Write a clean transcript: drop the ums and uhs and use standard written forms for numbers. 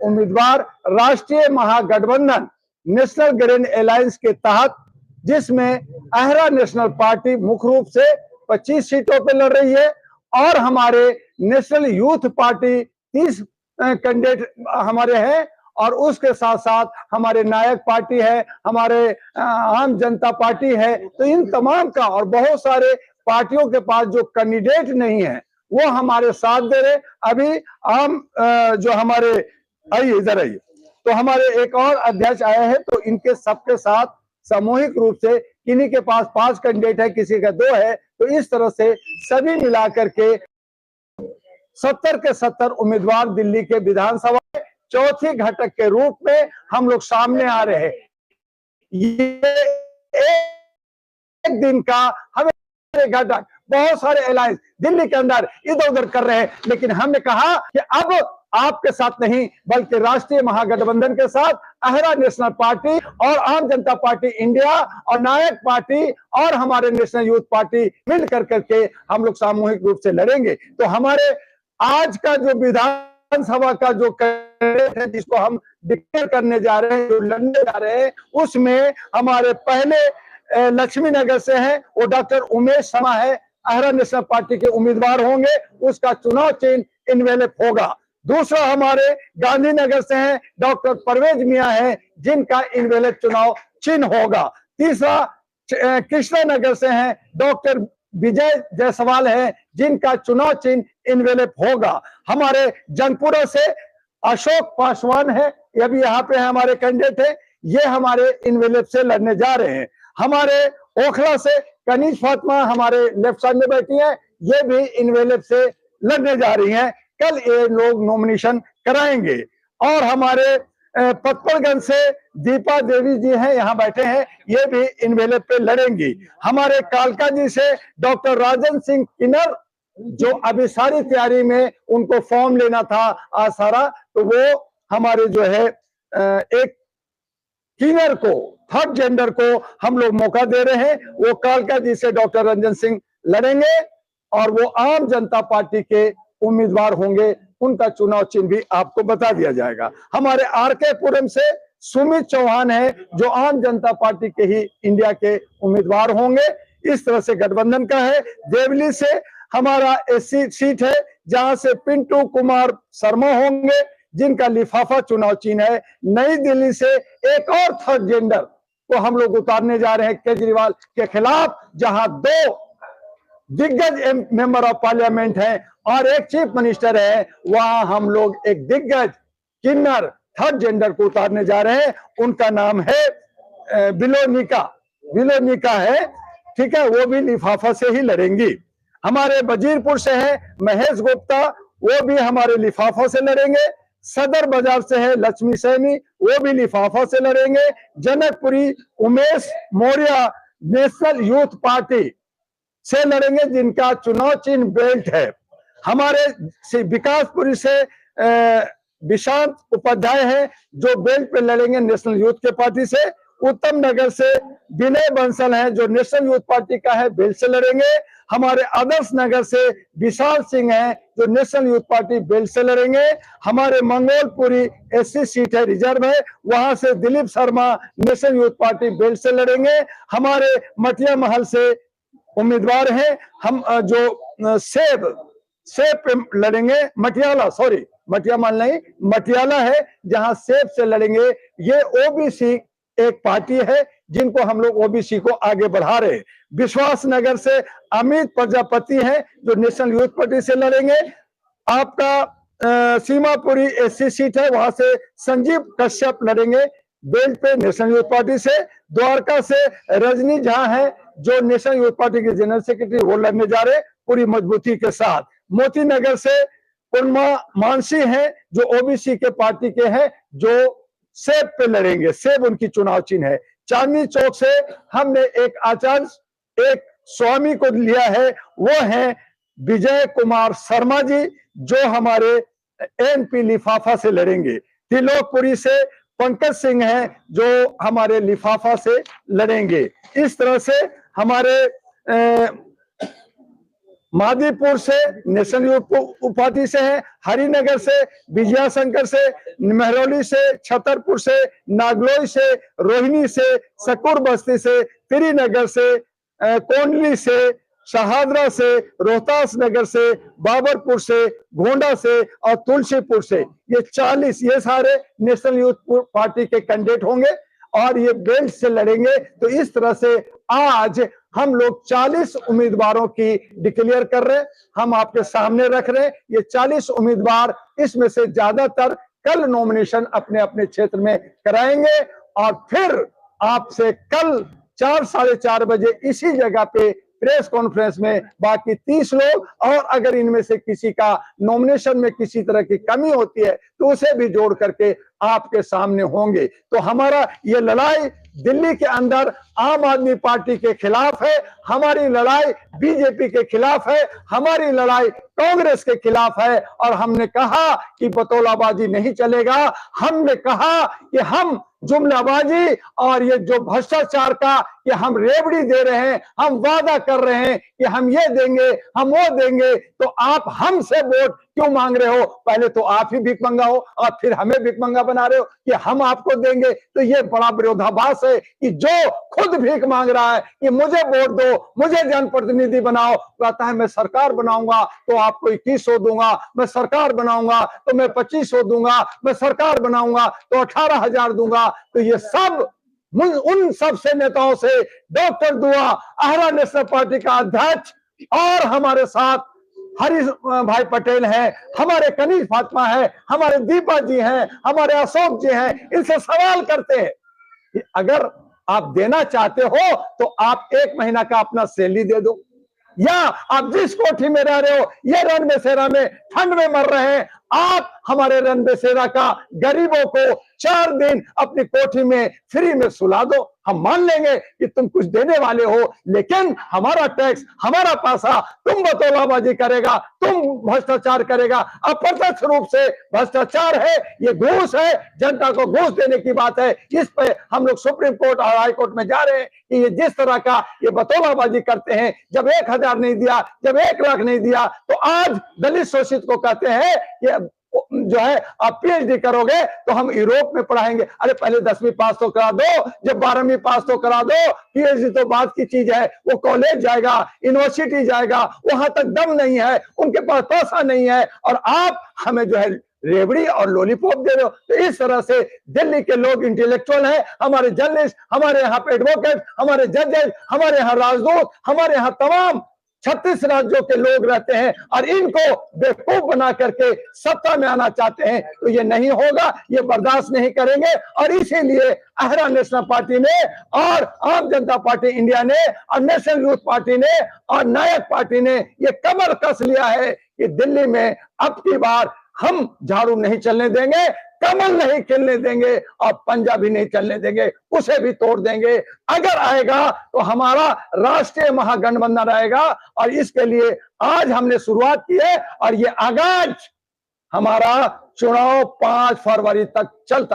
उम्मीदवार राष्ट्रीय महागठबंधन national green alliance के तहत, जिसमें अहरा नेशनल पार्टी मुख्य रूप से 25 सीटों पर लड़ रही है और हमारे नेशनल यूथ पार्टी 30 कैंडिडेट हमारे हैं, और उसके साथ साथ हमारे नायक पार्टी है, हमारे आम जनता पार्टी है। तो इन तमाम का, और बहुत सारे पार्टियों के पास जो कैंडिडेट नहीं है वो हमारे साथ दे रहे। अभी आम जो हमारे, आइए इधर आइए, तो हमारे एक और अध्यक्ष आए हैं, तो इनके सबके साथ सामूहिक रूप से किन्हीं के पास 5 कैंडिडेट है, किसी का 2 है, तो इस तरह से सभी मिलाकर के 70 के 70 उम्मीदवार दिल्ली के विधानसभा में चौथी घटक के रूप में हम लोग सामने आ रहे हैं। ये एक दिन का हमें घटक, बहुत सारे अलायंस दिल्ली के अंदर इधर उधर कर रहे हैं, लेकिन हमने कहा कि अब आपके साथ नहीं बल्कि राष्ट्रीय महागठबंधन के साथ अहरा नेशनल पार्टी और आम जनता पार्टी इंडिया और नायक पार्टी और हमारे नेशनल यूथ पार्टी मिल करके हम लोग सामूहिक रूप से लड़ेंगे। तो हमारे आज का जो विधानसभा का जो कैंडिडेट है जिसको हम डिक्लेयर करने जा रहे हैं, जो लड़ने जा रहे हैं, उसमें हमारे पहले लक्ष्मी नगर से हैं वो डॉक्टर उमेश शर्मा है, अहरा नेशनल पार्टी के उम्मीदवार होंगे, उसका चुनाव चिन्ह इनवेलप होगा। दूसरा हमारे गांधीनगर से हैं डॉक्टर परवेज मियां हैं, जिनका इनवेलप चुनाव चिन्ह होगा। तीसरा कृष्णा नगर से हैं डॉक्टर विजय जायसवाल हैं, जिनका चुनाव चिन्ह इनवेलप होगा। हमारे जंगपुरा से अशोक पासवान है, ये भी यहाँ पे हमारे कैंडिडेट है, ये हमारे इनवेलप से लड़ने जा रहे हैं। हमारे ओखला से कनीज फातिमा हमारे लेफ्ट साइड में बैठी है, ये भी इनवेलप से लड़ने जा रही हैं। कल ये लोग नॉमिनेशन कराएंगे। और हमारे पतपड़गंज से दीपा देवी जी हैं, यहाँ बैठे हैं, ये भी इनवेलप पे लड़ेंगी। हमारे कालका जी से डॉक्टर राजन सिंह किन्नर, जो अभी सारी तैयारी में उनको फॉर्म लेना था आज सारा, तो वो हमारे जो है एक किन्नर को, थर्ड जेंडर को हम लोग मौका दे रहे हैं। वो कालका जी से डॉक्टर रंजन सिंह लड़ेंगे और वो आम जनता पार्टी के उम्मीदवार होंगे, उनका चुनाव चिन्ह भी आपको बता दिया जाएगा। हमारे आरके पुरम से सुमित चौहान है, जो आम जनता पार्टी के ही इंडिया के उम्मीदवार होंगे। इस तरह से गठबंधन का है। देवली से हमारा एससी सीट है, जहां से पिंटू कुमार शर्मा होंगे, जिनका लिफाफा चुनाव चिन्ह है। नई दिल्ली से एक और थर्ड जेंडर को हम लोग उतारने जा रहे हैं केजरीवाल के खिलाफ, जहां 2 दिग्गज मेंबर ऑफ पार्लियामेंट हैं और एक चीफ मिनिस्टर है, वहां हम लोग एक दिग्गज किन्नर थर्ड जेंडर को उतारने जा रहे हैं। उनका नाम है विलोनिका है, ठीक है, वो भी लिफाफा से ही लड़ेंगी। हमारे वजीरपुर से है महेश गुप्ता, वो भी हमारे लिफाफा से लड़ेंगे। सदर बाजार से है लक्ष्मी सैनी, वो भी लिफाफा से लड़ेंगे। Janakpuri Umesh Maurya national youth party से लड़ेंगे, जिनका चुनाव चिन्ह बेल्ट है। हमारे विकासपुरी से विशांत उपाध्याय है, जो बेल्ट पे लड़ेंगे नेशनल यूथ के पार्टी से। उत्तम नगर से विनय बंसल है, जो नेशनल यूथ पार्टी का है, बेल्ट से लड़ेंगे। हमारे आदर्श नगर से विशाल सिंह है, जो नेशनल यूथ पार्टी बेल्ट से लड़ेंगे। हमारे मंगोलपुरी एससी सीट है, रिजर्व है, वहां से Dilip Sharma national youth party belt से लड़ेंगे। हमारे मटिया महल से उम्मीदवार हैं हम, जो सेब पे लड़ेंगे, मटिया महल नहीं, मटियाला है, जहां सेब से लड़ेंगे। ये ओबीसी एक पार्टी है, जिनको हम लोग ओबीसी को आगे बढ़ा रहे हैं। विश्वास नगर से अमित प्रजापति हैं, जो नेशनल यूथ पार्टी से लड़ेंगे। आपका सीमापुरी एससी सीट है, वहां से संजीव कश्यप लड़ेंगे बेल्ट पे नेशनल यूथ पार्टी से। द्वारका से रजनी झा है, जो नेशनल यूथ पार्टी के जनरल सेक्रेटरी, वो लड़ने जा रहे पूरी मजबूती के साथ। मोती नगर से पूर्णिमा मानसी है, जो ओबीसी के पार्टी के हैं, जो सेब पे लड़ेंगे, सेब उनकी चुनाव चिन्ह है। चांदनी चौक से हमने एक स्वामी को लिया है, वो है विजय कुमार शर्मा जी, जो हमारे एमपी लिफाफा से लड़ेंगे। तिलोकपुरी से पंकज सिंह हैं, जो हमारे लिफाफा से लड़ेंगे। इस तरह से हमारे मादीपुर से नेशनल यूथ पार्टी से है, हरिनगर से, विजया शंकर से, महरौली से, छतरपुर से, नागलोई से, रोहिणी से, सकूर बस्ती से, त्रिनगर से, कोंडली से, शहादरा से, रोहतास नगर से, बाबरपुर से, गोंडा से और तुलसीपुर से, ये 40 ये सारे नेशनल यूथ पार्टी के कैंडिडेट होंगे और ये बेल्ट से लड़ेंगे। तो इस तरह से आज हम लोग 40 उम्मीदवारों की डिक्लेयर कर रहे हैं, हम आपके सामने रख रहे हैं। ये 40 उम्मीदवार, इसमें से ज्यादातर कल नॉमिनेशन अपने अपने क्षेत्र में कराएंगे और फिर आपसे कल 4 साढ़े 4 बजे इसी जगह पे प्रेस कॉन्फ्रेंस में बाकी 30 लोग, और अगर इनमें से किसी का नॉमिनेशन में किसी तरह की कमी होती है तो उसे भी जोड़ करके आपके सामने होंगे। तो हमारा ये लड़ाई दिल्ली के अंदर आम आदमी पार्टी के खिलाफ है, हमारी लड़ाई बीजेपी के खिलाफ है, हमारी लड़ाई कांग्रेस के खिलाफ है। और हमने कहा कि बतौलाबाजी नहीं चलेगा, हमने कहा कि हम जुमलाबाजी और ये जो भ्रष्टाचार का कि हम रेवड़ी दे रहे हैं, हम वादा कर रहे हैं कि हम ये देंगे, हम वो देंगे, तो आप हमसे वोट क्यों मांग रहे हो? पहले तो आप ही भीख मंगा हो और फिर हमें भीख मंगा बना रहे हो कि हम आपको देंगे। तो ये बड़ा विरोधाभास है कि जो खुद भीख मांग रहा है कि मुझे वोट दो, मुझे जनप्रतिनिधि बनाओ, कहता है मैं सरकार बनाऊंगा तो आपको 2100 दूंगा, मैं सरकार बनाऊंगा तो मैं 2500 दूंगा, मैं सरकार बनाऊंगा तो 18,000 दूंगा। तो ये सब उन सब से नेताओं से डॉक्टर दुआ, आहरा नेशनल पार्टी का अध्यक्ष, और हमारे साथ हरी भाई पटेल हैं, हमारे कनीज फातिमा है, हमारे दीपा जी हैं, हमारे अशोक जी हैं, इनसे सवाल करते हैं कि अगर आप देना चाहते हो तो आप 1 महीना का अपना सैलरी दे दो, या आप जिस कोठी में रह रहे हो, ये रन बसेरा में ठंड में मर रहे हैं, आप हमारे रन बसेरा का गरीबों को 4 दिन अपनी कोठी में फ्री में सुला दो। हम मान लेंगे कि तुम कुछ देने वाले हो, लेकिन हमारा टैक्स, हमारा पैसा तुम बतौलाबाजी करेगा, तुम भ्रष्टाचार करेगा। अप्रत्यक्ष रूप से भ्रष्टाचार है, ये घूस है, जनता को घूस देने की बात है। इस पे हम लोग सुप्रीम कोर्ट और हाई कोर्ट में जा रहे हैं कि ये जिस तरह का ये बतौलाबाजी करते हैं, जब 1,000 नहीं दिया, जब 1 लाख नहीं दिया, तो आज दलित शोषित को कहते हैं कि जो है आप पीएचडी करोगे तो हम यूरोप में पढ़ाएंगे। अरे पहले 10वीं पास तो करा दो, जब 12वीं पास तो करा दो, पीएचडी तो बात की चीज है। वो कॉलेज जाएगा, यूनिवर्सिटी जाएगा, वहां तक दम नहीं है, उनके पास पैसा नहीं है, और आप हमें जो है रेवड़ी और लॉलीपॉप दे रहे हो। तो इस तरह से दिल्ली के लोग इंटेलेक्चुअल हैं, हमारे जर्नलिस्ट, हमारे यहाँ पे एडवोकेट, हमारे जजेस, हमारे यहाँ राजदूत, हमारे यहाँ तमाम 36 राज्यों के लोग रहते हैं, और इनको बेवकूफ बना करके सत्ता में आना चाहते हैं। तो ये नहीं होगा, ये बर्दाश्त नहीं करेंगे। और इसीलिए आहरा नेशनल पार्टी ने और आम जनता पार्टी इंडिया ने और नेशनल यूथ पार्टी ने और नायक पार्टी ने ये कमर कस लिया है कि दिल्ली में अब की बार हम झाड़ू नहीं चलने देंगे, कमल नहीं खिलने देंगे, और पंजा भी नहीं चलने देंगे, उसे भी तोड़ देंगे। अगर आएगा तो हमारा राष्ट्रीय महागठबंधन आएगा, और इसके लिए आज हमने शुरुआत की है, और ये आगाज हमारा चुनाव 5 फरवरी तक चलता